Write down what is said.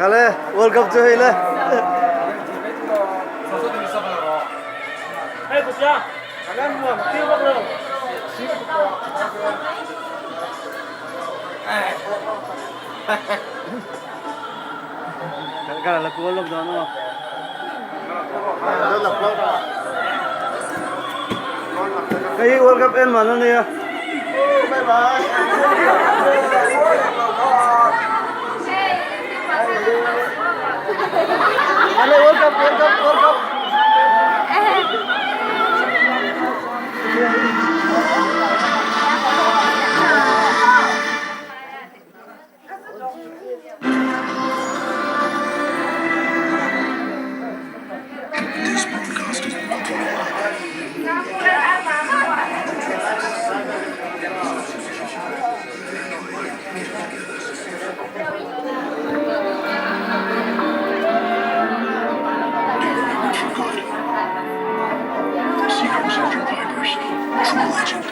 Kale, World Cup chơi lên. Hey, bút ra. Kalian mau tiêu bak lo. Kala là World Cup đó đúng không? Đó là World Cup. Cái World Cup em mà nó nè. Bye bye. Kale World Cup, World Cup, World Cup. This broadcast is brought to you by Secret Sergeant Vipers, True Legend.